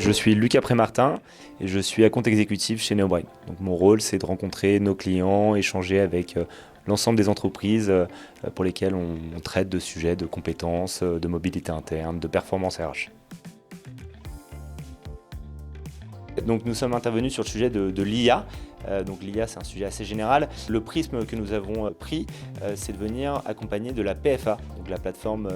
Je suis Lucas Prémartin et je suis account exécutif chez Neobrain. Donc mon rôle, c'est de rencontrer nos clients, échanger avec l'ensemble des entreprises pour lesquelles on traite de sujets de compétences, de mobilité interne, de performance RH. Donc nous sommes intervenus sur le sujet de l'IA. Donc l'IA, c'est un sujet assez général. Le prisme que nous avons pris, c'est de venir accompagner de la PFA, donc la plateforme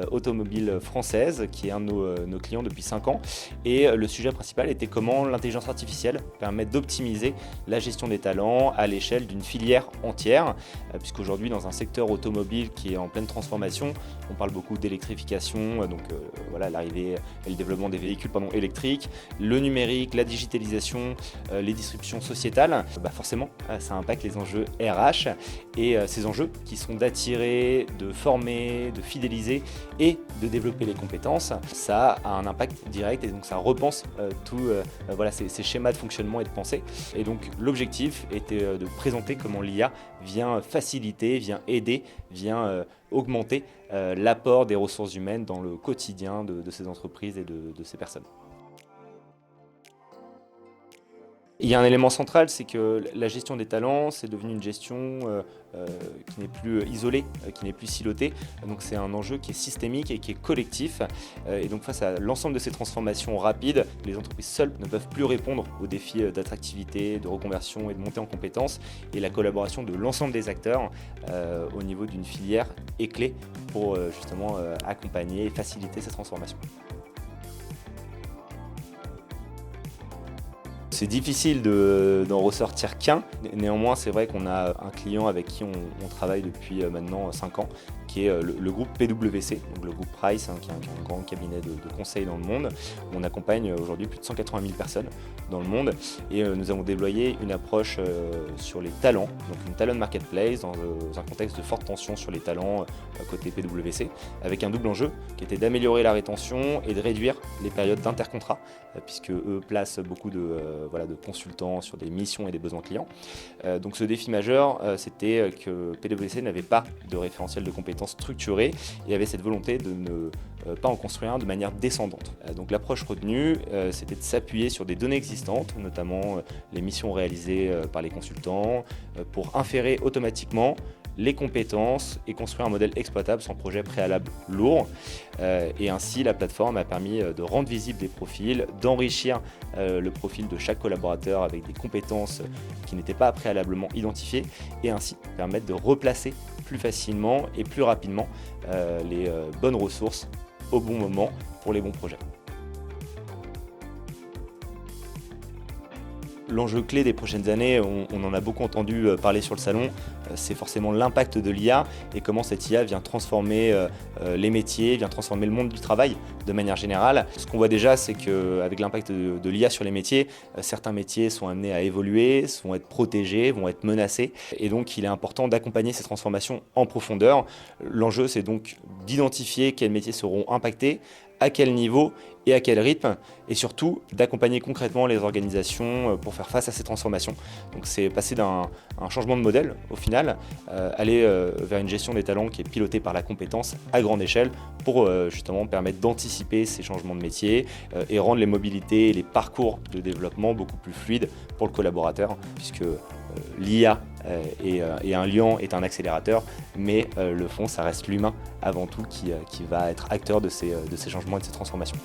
automobile française, qui est un de nos clients depuis 5 ans. Et le sujet principal était comment l'intelligence artificielle permet d'optimiser la gestion des talents à l'échelle d'une filière entière, puisqu'aujourd'hui, dans un secteur automobile qui est en pleine transformation, on parle beaucoup d'électrification, donc voilà, l'arrivée et le développement des véhicules électriques, le numérique, la digitalisation, les disruptions sociétales. Forcément, ça impacte les enjeux RH et ces enjeux qui sont d'attirer, de former, de fidéliser et de développer les compétences, ça a un impact direct et donc ça repense ces schémas de fonctionnement et de pensée. Et donc l'objectif était de présenter comment l'IA vient faciliter, vient aider, vient augmenter l'apport des ressources humaines dans le quotidien de ces entreprises et de ces personnes. Il y a un élément central, c'est que la gestion des talents, c'est devenu une gestion qui n'est plus isolée, qui n'est plus silotée. Donc c'est un enjeu qui est systémique et qui est collectif. Et donc face à l'ensemble de ces transformations rapides, les entreprises seules ne peuvent plus répondre aux défis d'attractivité, de reconversion et de montée en compétences. Et la collaboration de l'ensemble des acteurs au niveau d'une filière est clé pour justement accompagner et faciliter ces transformations. C'est difficile d'en ressortir qu'un. Néanmoins, c'est vrai qu'on a un client avec qui on travaille depuis maintenant 5 ans, qui est le groupe PwC, donc le groupe Price, qui est un grand cabinet de conseil dans le monde. On accompagne aujourd'hui plus de 180 000 personnes dans le monde et nous avons déployé une approche sur les talents, donc une talent marketplace dans un contexte de forte tension sur les talents côté PwC, avec un double enjeu qui était d'améliorer la rétention et de réduire les périodes d'intercontrat, puisque eux placent beaucoup de consultants sur des missions et des besoins clients. Donc ce défi majeur, c'était que PwC n'avait pas de référentiel de compétences structuré et avait cette volonté de ne pas en construire un de manière descendante. Donc l'approche retenue, c'était de s'appuyer sur des données existantes, notamment les missions réalisées par les consultants, pour inférer automatiquement les compétences et construire un modèle exploitable sans projet préalable lourd. Et ainsi, la plateforme a permis de rendre visibles des profils, d'enrichir le profil de chaque collaborateur avec des compétences qui n'étaient pas préalablement identifiées et ainsi permettre de replacer plus facilement et plus rapidement les bonnes ressources au bon moment pour les bons projets. L'enjeu clé des prochaines années, on en a beaucoup entendu parler sur le salon, c'est forcément l'impact de l'IA et comment cette IA vient transformer les métiers, vient transformer le monde du travail de manière générale. Ce qu'on voit déjà, c'est qu'avec l'impact de l'IA sur les métiers, certains métiers sont amenés à évoluer, vont être protégés, vont être menacés. Et donc, il est important d'accompagner ces transformations en profondeur. L'enjeu, c'est donc d'identifier quels métiers seront impactés, à quel niveau et à quel rythme, et surtout d'accompagner concrètement les organisations pour faire face à ces transformations. Donc c'est passer d'un changement de modèle au final, aller vers une gestion des talents qui est pilotée par la compétence à grande échelle pour justement permettre d'anticiper ces changements de métier et rendre les mobilités et les parcours de développement beaucoup plus fluides pour le collaborateur, puisque l'IA et un lion est un accélérateur, mais le fond, ça reste l'humain avant tout qui va être acteur de ces changements et de ces transformations.